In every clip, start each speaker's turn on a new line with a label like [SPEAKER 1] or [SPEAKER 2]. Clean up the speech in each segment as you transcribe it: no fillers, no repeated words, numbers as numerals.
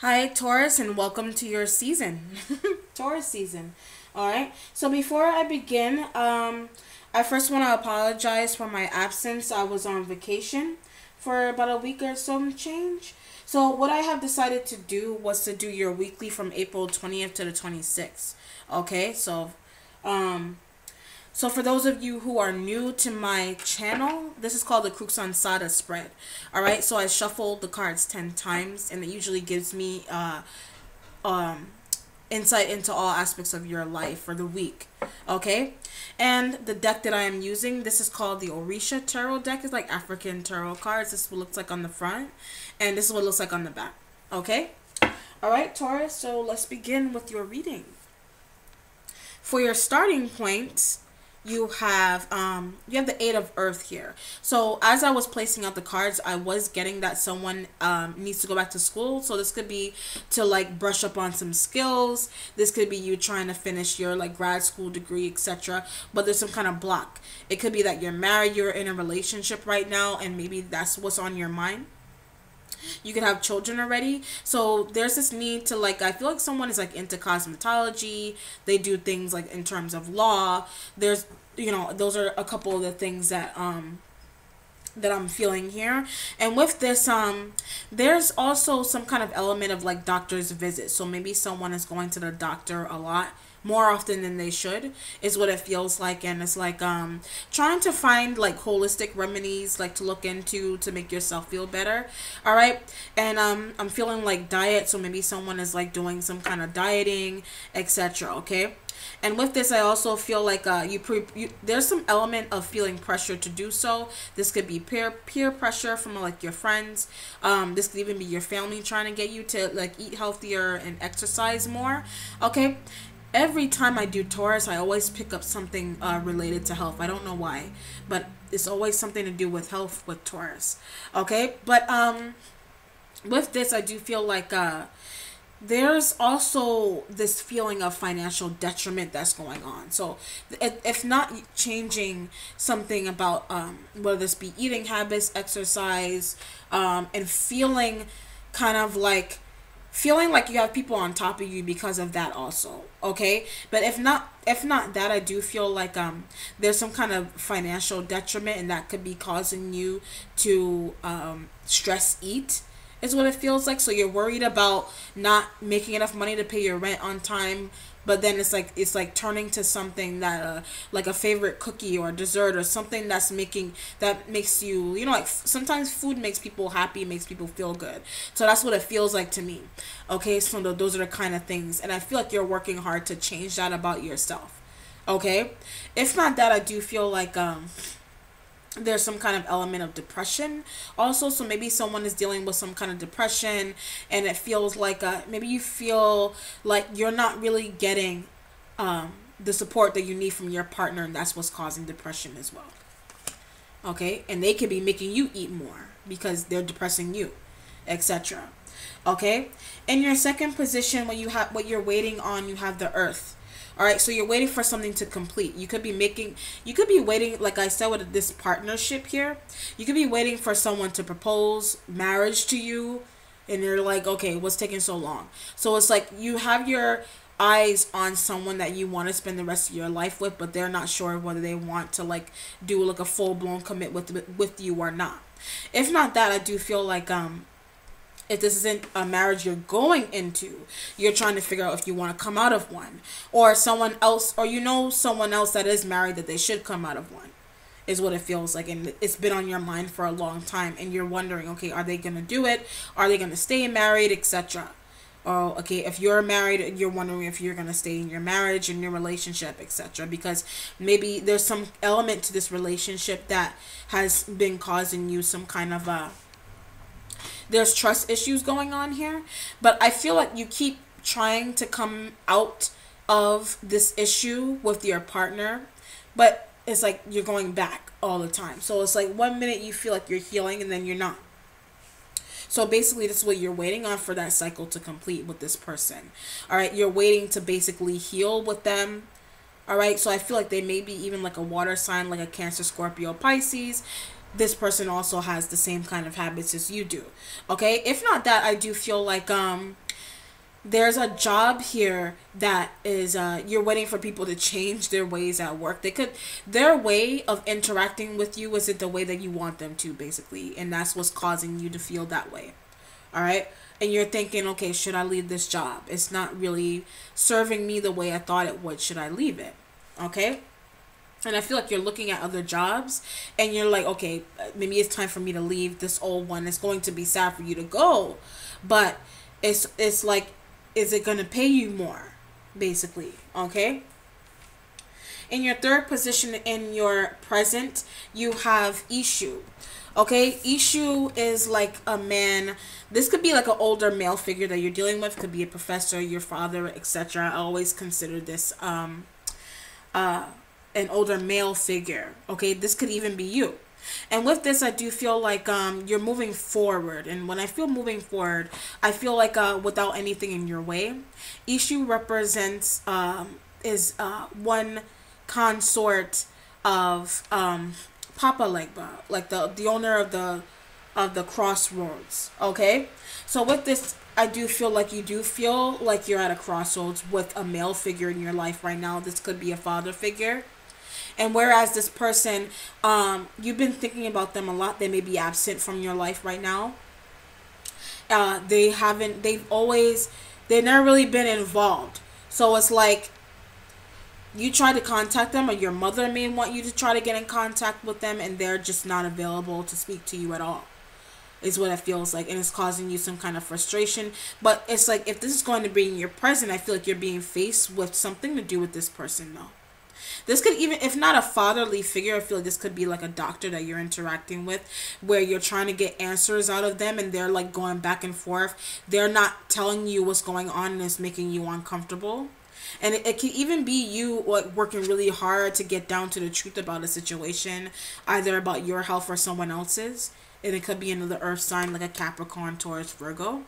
[SPEAKER 1] Hi, Taurus, and welcome to your season, Taurus season. All right. So before I begin, I first want to apologize for my absence. I was on vacation for about a week or some change. So what I have decided to do was to do your weekly from April 20th to the 26th. Okay. So for those of you who are new to my channel, this is called the Crux Ansada spread. All right, so I shuffled the cards 10 times, and it usually gives me um, insight into all aspects of your life for the week. Okay, and the deck that I am using, this is called the Orisha Tarot deck. It's like African tarot cards. This is what it looks like on the front, and this is what it looks like on the back. Okay, all right, Taurus. So let's begin with your reading. For your starting point, you have the Eight of Earth here. So as I was placing out the cards, I was getting that someone needs to go back to school. So this could be to like brush up on some skills. This could be you trying to finish your like grad school degree, etc. But there's some kind of block. It could be that you're married, you're in a relationship right now, and maybe that's what's on your mind. You could have children already, so there's this need to like, I feel like someone is like into cosmetology. They do things like in terms of law. There's, those are a couple of the things that I'm feeling here. And with this, there's also some kind of element of like doctor's visit. So maybe someone is going to the doctor a lot more often than they should, is what it feels like. And it's like trying to find like holistic remedies like to look into to make yourself feel better. All right. And I'm feeling like diet, so maybe someone is like doing some kind of dieting, etc. Okay. And with this, I also feel like there's some element of feeling pressure to do so. This could be peer pressure from like your friends. This could even be your family trying to get you to like eat healthier and exercise more. Okay. Every time I do Taurus, I always pick up something related to health. I don't know why, but it's always something to do with health with Taurus. Okay. But with this, I do feel like there's also this feeling of financial detriment that's going on. So if not changing something about whether this be eating habits, exercise, and feeling kind of like you have people on top of you because of that also. Okay. But if not that, I do feel like there's some kind of financial detriment, and that could be causing you to stress eat, is what it feels like. So you're worried about not making enough money to pay your rent on time, but then it's like turning to something that like a favorite cookie or dessert or something that makes you, like sometimes food makes people happy, makes people feel good. So that's what it feels like to me. Okay, so those are the kind of things, and I feel like you're working hard to change that about yourself. Okay, if not that, I do feel like there's some kind of element of depression also. So maybe someone is dealing with some kind of depression, and it feels like maybe you feel like you're not really getting the support that you need from your partner, and that's what's causing depression as well. Okay, and they could be making you eat more because they're depressing you, etc. Okay, in your second position, when you have what you're waiting on, you have the Earth. All right, so you're waiting for something to complete. You could be waiting, like I said, with this partnership here. You could be waiting for someone to propose marriage to you, and you're like, okay, what's taking so long? So it's like you have your eyes on someone that you want to spend the rest of your life with, but they're not sure whether they want to like do like a full-blown commit with you or not. If not that, I do feel like if this isn't a marriage you're going into, you're trying to figure out if you want to come out of one, or someone else, or someone else that is married that they should come out of one, is what it feels like. And it's been on your mind for a long time, and you're wondering, okay, are they going to do it? Are they going to stay married, etc.? Or okay, if you're married, you're wondering if you're going to stay in your marriage, in your relationship, etc. Because maybe there's some element to this relationship that has been causing you some kind of there's trust issues going on here. But I feel like you keep trying to come out of this issue with your partner, but it's like you're going back all the time. So it's like 1 minute you feel like you're healing, and then you're not. So basically, this is what you're waiting on for that cycle to complete with this person. All right, you're waiting to basically heal with them. All right, so I feel like they may be even like a water sign, like a Cancer, Scorpio, Pisces. this person also has the same kind of habits as you do. Okay, if not that, I do feel like there's a job here that is you're waiting for people to change their ways at work. Their way of interacting with you isn't the way that you want them to, basically, and that's what's causing you to feel that way. All right, and you're thinking, okay, should I leave this job? It's not really serving me the way I thought it would. Should I leave it? Okay. And I feel like you're looking at other jobs and you're like, okay, maybe it's time for me to leave this old one. It's going to be sad for you to go, but it's like, is it going to pay you more, basically? Okay. In your third position in your present, you have issue. Okay, issue is like a man. This could be like an older male figure that you're dealing with. Could be a professor, your father, etc. I always consider this an older male figure. Okay, this could even be you. And with this, I do feel like you're moving forward. And when I feel moving forward, I feel like without anything in your way. Issue represents is one consort of Papa Legba, like the owner of the crossroads. Okay, so with this, I do feel like you do feel like you're at a crossroads with a male figure in your life right now. This could be a father figure. And whereas this person, you've been thinking about them a lot, they may be absent from your life right now. They've never really been involved. So it's like you try to contact them, or your mother may want you to try to get in contact with them, and they're just not available to speak to you at all, is what it feels like. And it's causing you some kind of frustration. But it's like, if this is going to be in your present, I feel like you're being faced with something to do with this person, though. This could even, if not a fatherly figure, I feel like this could be like a doctor that you're interacting with, where you're trying to get answers out of them and they're like going back and forth. They're not telling you what's going on and it's making you uncomfortable. And it can even be you like working really hard to get down to the truth about a situation, either about your health or someone else's. And it could be another earth sign like a Capricorn, Taurus, Virgo.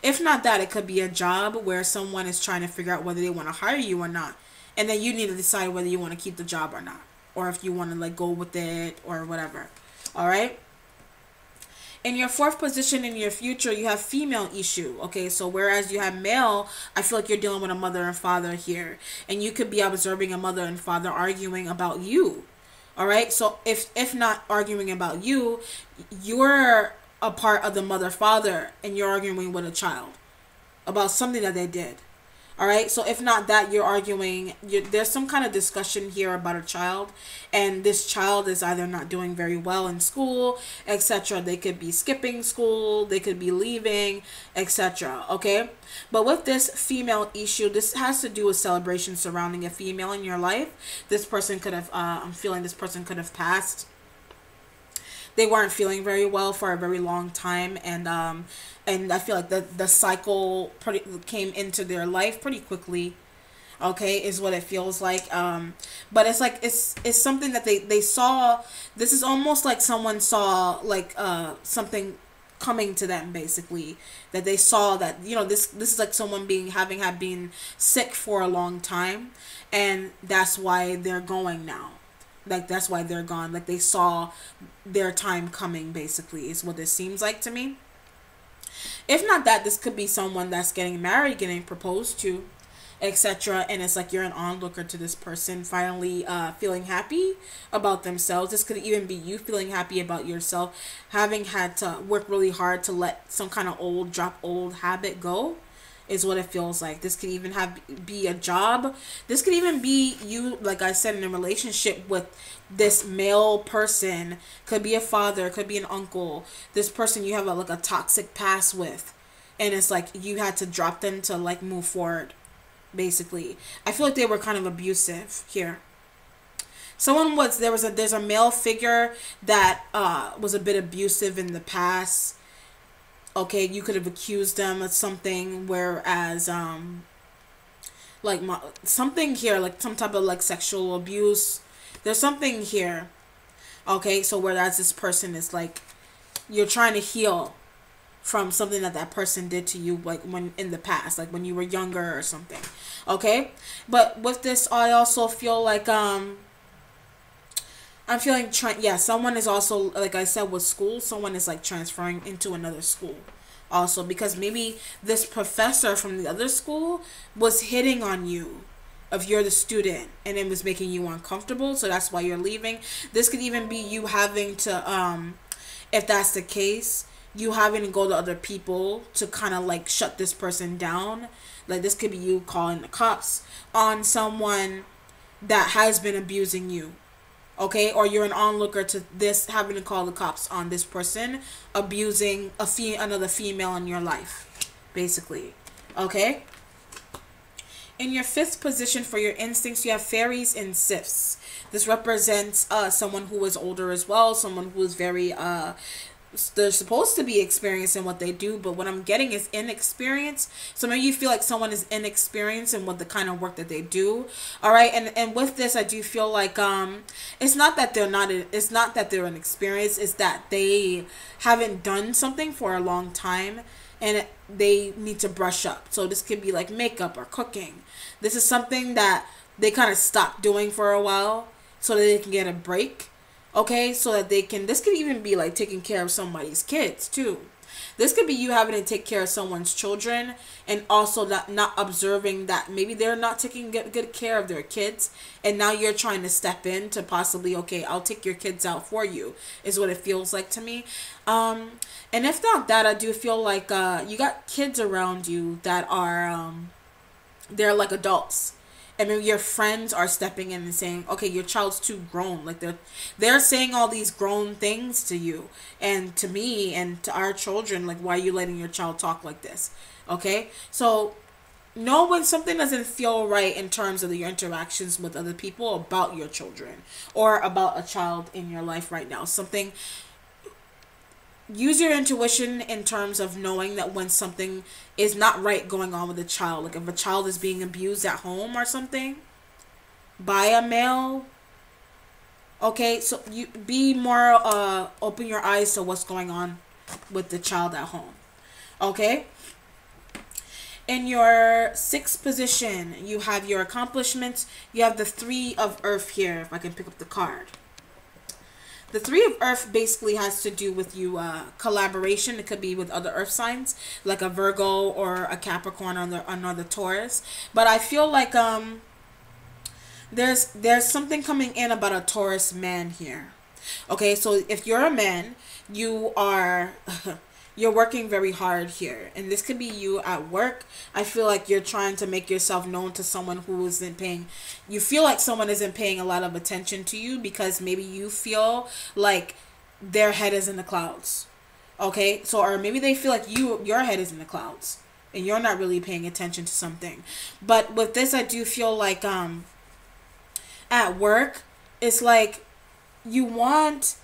[SPEAKER 1] If not that, it could be a job where someone is trying to figure out whether they want to hire you or not. And then you need to decide whether you want to keep the job or not. Or if you want to like go with it or whatever. Alright? In your fourth position in your future, you have female issue. Okay, so whereas you have male, I feel like you're dealing with a mother and father here. And you could be observing a mother and father arguing about you. Alright? So if not arguing about you, you're a part of the mother-father and you're arguing with a child about something that they did. All right, so if not that, you're arguing, there's some kind of discussion here about a child, and this child is either not doing very well in school, etc. They could be skipping school, they could be leaving, etc. Okay, but with this female issue, this has to do with celebration surrounding a female in your life. This person could have, I'm feeling this person could have passed. They weren't feeling very well for a very long time, and I feel like the cycle came into their life pretty quickly. Okay, is what it feels like. But it's like it's something that they saw. This is almost like someone saw like something coming to them, basically, that they saw that, you know, this is like someone had been sick for a long time, and that's why they're going now. Like, that's why they're gone. Like, they saw their time coming, basically, is what it seems like to me. If not that, this could be someone that's getting married, getting proposed to, etc. And it's like you're an onlooker to this person finally feeling happy about themselves. This could even be you feeling happy about yourself, having had to work really hard to let some kind of old habit go, is what it feels like. This could even be a job. This could even be you, like I said, in a relationship with this male person. Could be a father, could be an uncle. This person you have like a toxic past with, and it's like you had to drop them to like move forward, basically. I feel like they were kind of abusive here. There's a male figure that was a bit abusive in the past. Okay, you could have accused them of something, whereas something here, like some type of like sexual abuse. There's something here. Okay, so whereas this person is like, you're trying to heal from something that person did to you, like when in the past, like when you were younger or something. Okay, but with this, I also feel like I'm feeling yeah, someone is also, like I said, with school, someone is like transferring into another school also, because maybe this professor from the other school was hitting on you if you're the student, and it was making you uncomfortable, so that's why you're leaving. This could even be you having to if that's the case, you having to go to other people to kind of like shut this person down. Like, this could be you calling the cops on someone that has been abusing you. Okay, or you're an onlooker to this, having to call the cops on this person abusing another female in your life, basically. Okay. In your fifth position for your instincts, you have fairies and sifts. This represents someone who is older as well, someone who is very they're supposed to be experienced in what they do, but what I'm getting is inexperience. So maybe you feel like someone is inexperienced in what the kind of work that they do. All right, and with this, I do feel like it's not that it's not that they're inexperienced, it's that they haven't done something for a long time, and they need to brush up. So this could be like makeup or cooking. This is something that they kind of stopped doing for a while so that they can get a break. Okay, so that they can, this could even be like taking care of somebody's kids too. This could be you having to take care of someone's children, and also not observing that maybe they're not taking good care of their kids, and now you're trying to step in to possibly, okay, I'll take your kids out for you, is what it feels like to me. And if not that, I do feel like you got kids around you that are they're like adults. And maybe your friends are stepping in and saying, okay, your child's too grown. Like, they're saying all these grown things to you and to me and to our children. Like, why are you letting your child talk like this? Okay? So know when something doesn't feel right in terms of your interactions with other people about your children or about a child in your life right now. Something, use your intuition in terms of knowing that when something is not right going on with a child. Like, if a child is being abused at home or something by a male, okay, so you be more open your eyes to what's going on with the child at home. Okay. In your sixth position, you have your accomplishments. You have the Three of Earth here, if I can pick up the card. The Three of Earth basically has to do with you collaboration. It could be with other earth signs, like a Virgo or a Capricorn or another Taurus. But I feel like there's something coming in about a Taurus man here. Okay, so if you're a man, you are you're working very hard here, and this could be you at work. I feel like you're trying to make yourself known to someone who isn't paying, you feel like someone isn't paying a lot of attention to you, because maybe you feel like their head is in the clouds. Okay, so, or maybe they feel like your head is in the clouds and you're not really paying attention to something. But with this, I do feel like at work, it's like you want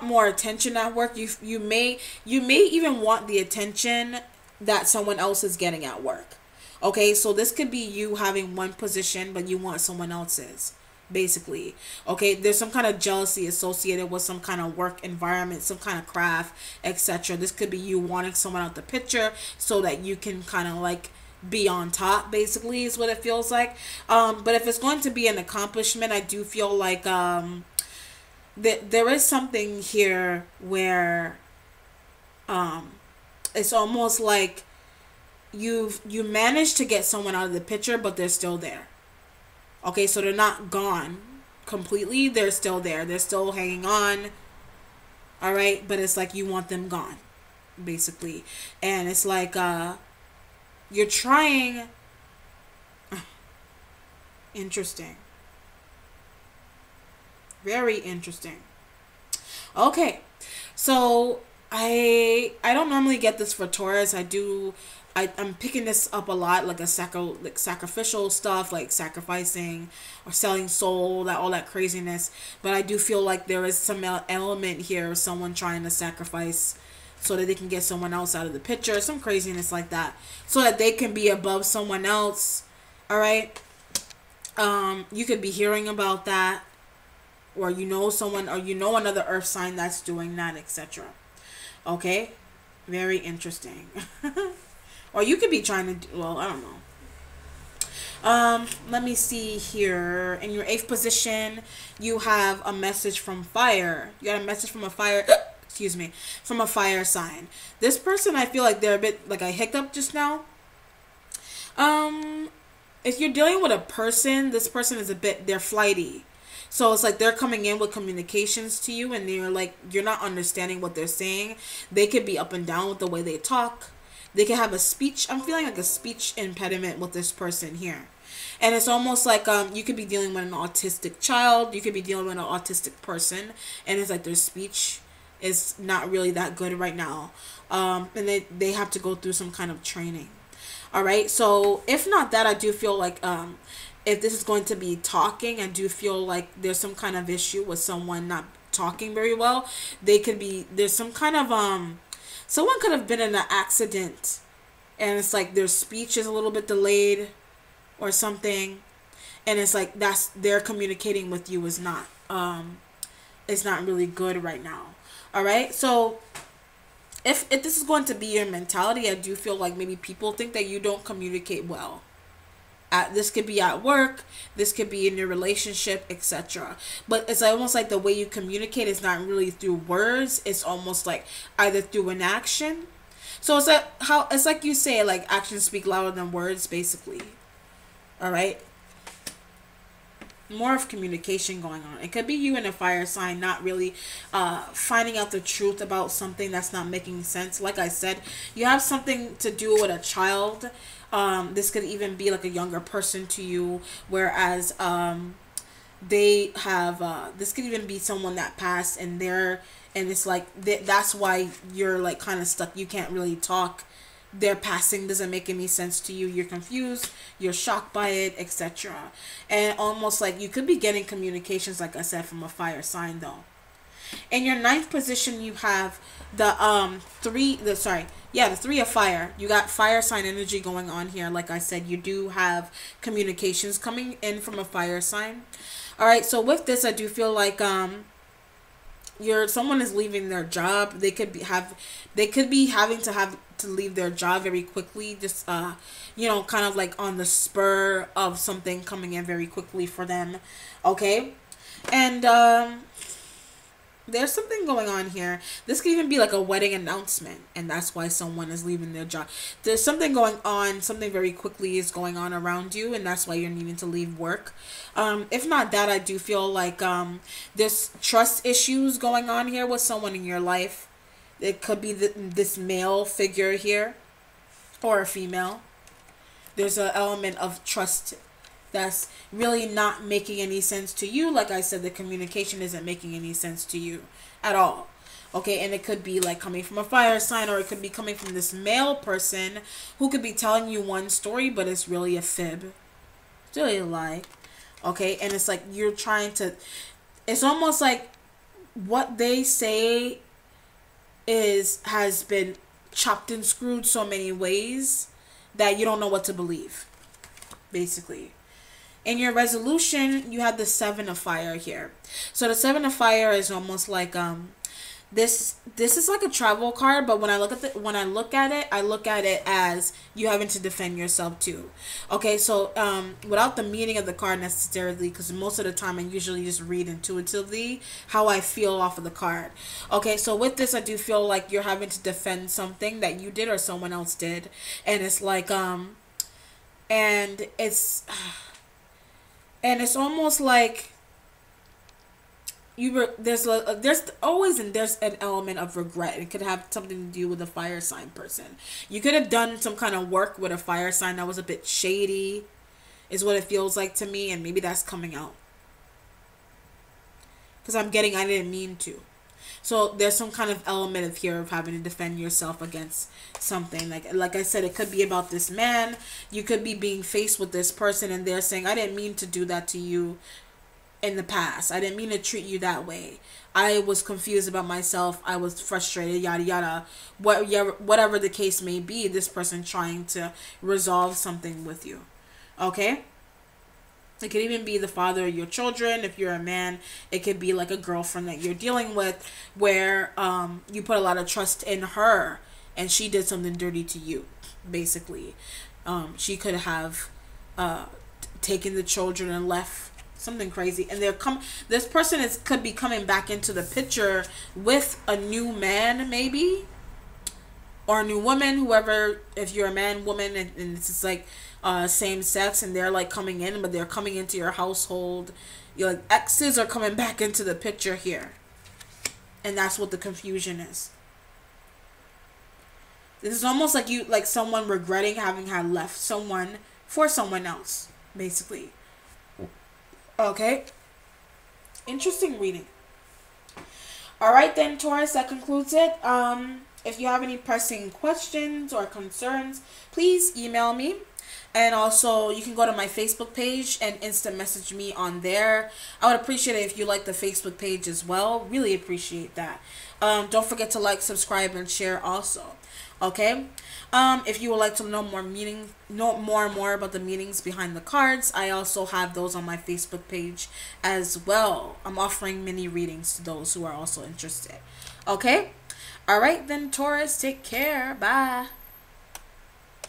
[SPEAKER 1] more attention at work. You may even want the attention that someone else is getting at work. Okay, so this could be you having one position, but you want someone else's, basically. Okay, there's some kind of jealousy associated with some kind of work environment, some kind of craft, etc. This could be you wanting someone out the picture so that you can kind of like be on top, basically, is what it feels like. But if it's going to be an accomplishment, I do feel like there is something here where it's almost like you managed to get someone out of the picture, but they're still there. Okay, so they're not gone completely, they're still there, they're still hanging on. All right, but it's like you want them gone, basically. And it's like you're trying. Interesting. Very interesting. Okay, so I don't normally get this for Taurus. I'm picking this up a lot, like sacrificial stuff, like sacrificing or selling soul, all that craziness. But I do feel like there is some element here of someone trying to sacrifice so that they can get someone else out of the picture, some craziness like that, so that they can be above someone else. All right. You could be hearing about that, or you know someone, or you know another earth sign that's doing that, etc. Okay, very interesting. Or you could be trying to do, well, I don't know. Let me see here. In your eighth position, you have a message from fire. You got a message from a fire excuse me, from a fire sign. This person, I feel like they're a bit like I hiccuped just now. Um if you're dealing with a person, this person is a bit, they're flighty. So it's like they're coming in with communications to you and they're like, you're not understanding what they're saying. They could be up and down with the way they talk. They could have a speech, I'm feeling like a speech impediment with this person here. And it's almost like you could be dealing with an autistic child, you could be dealing with an autistic person, and it's like their speech is not really that good right now. And they have to go through some kind of training. All right. So if not that, I do feel like if this is going to be talking, I do feel like there's some kind of issue with someone not talking very well. They could be, there's some kind of someone could have been in an accident and it's like their speech is a little bit delayed or something, and it's like that's, their communicating with you is not it's not really good right now. All right. So if this is going to be your mentality, I do feel like maybe people think that you don't communicate well. This could be at work, this could be in your relationship, etc. But it's almost like the way you communicate is not really through words. It's almost like either through an action. So it's like how it's like you say, like actions speak louder than words, basically. All right. More of communication going on. It could be you in a fire sign not really finding out the truth about something that's not making sense. Like I said, you have something to do with a child. This could even be like a younger person to you, whereas they have this could even be someone that passed and they're, and it's like that's why you're like kind of stuck. You can't really talk. Their passing doesn't make any sense to you. You're confused, you're shocked by it, etc. And almost like you could be getting communications, like I said, from a fire sign though. In your ninth position, you have the the three of fire. You got fire sign energy going on here. Like I said, you do have communications coming in from a fire sign. All right, so with this, I do feel like someone is leaving their job. They could be having to leave their job very quickly, just kind of like on the spur of something coming in very quickly for them. Okay. And there's something going on here. This could even be like a wedding announcement, and that's why someone is leaving their job. There's something going on, something very quickly is going on around you, and that's why you're needing to leave work. If not that, I do feel like there's trust issues going on here with someone in your life. It could be this male figure here, or a female. There's an element of trust that's really not making any sense to you. Like I said, the communication isn't making any sense to you at all. Okay, and it could be like coming from a fire sign, or it could be coming from this male person who could be telling you one story, but it's really a fib. It's really a lie. Okay, and it's like you're trying to, it's almost like what they say has been chopped and screwed so many ways that you don't know what to believe, basically. In your resolution, you have the Seven of Fire here. So the Seven of Fire is almost like this is like a travel card, but when I look at it, I look at it as you having to defend yourself too. Okay, so without the meaning of the card necessarily, because most of the time I usually just read intuitively how I feel off of the card. Okay, so with this, I do feel like you're having to defend something that you did or someone else did, and it's like and it's almost like there's always an element of regret. It could have something to do with a fire sign person. You could have done some kind of work with a fire sign that was a bit shady, is what it feels like to me, and maybe that's coming out. Because I didn't mean to. So there's some kind of element of here of having to defend yourself against something. Like I said, it could be about this man. You could be being faced with this person and they're saying, I didn't mean to do that to you in the past. I didn't mean to treat you that way. I was confused about myself. I was frustrated, yada yada. Whatever the case may be, this person trying to resolve something with you. Okay? It could even be the father of your children. If you're a man, it could be like a girlfriend that you're dealing with where you put a lot of trust in her and she did something dirty to you, basically. She could have taken the children and left. Something crazy. And this person could be coming back into the picture with a new man, maybe, or a new woman, whoever. If you're a man, woman, and it's just like same sex, and they're like coming in, but they're coming into your household. Your like exes are coming back into the picture here, and that's what the confusion is. This is almost like someone regretting having had left someone for someone else, basically. Okay. Interesting reading. All right then, Taurus, that concludes it. If you have any pressing questions or concerns, please email me. And also, you can go to my Facebook page and instant message me on there. I would appreciate it if you like the Facebook page as well. Really appreciate that. Don't forget to like, subscribe, and share also. Okay? If you would like to know more about the meanings behind the cards, I also have those on my Facebook page as well. I'm offering mini readings to those who are also interested. Okay? All right then, Taurus, take care. Bye.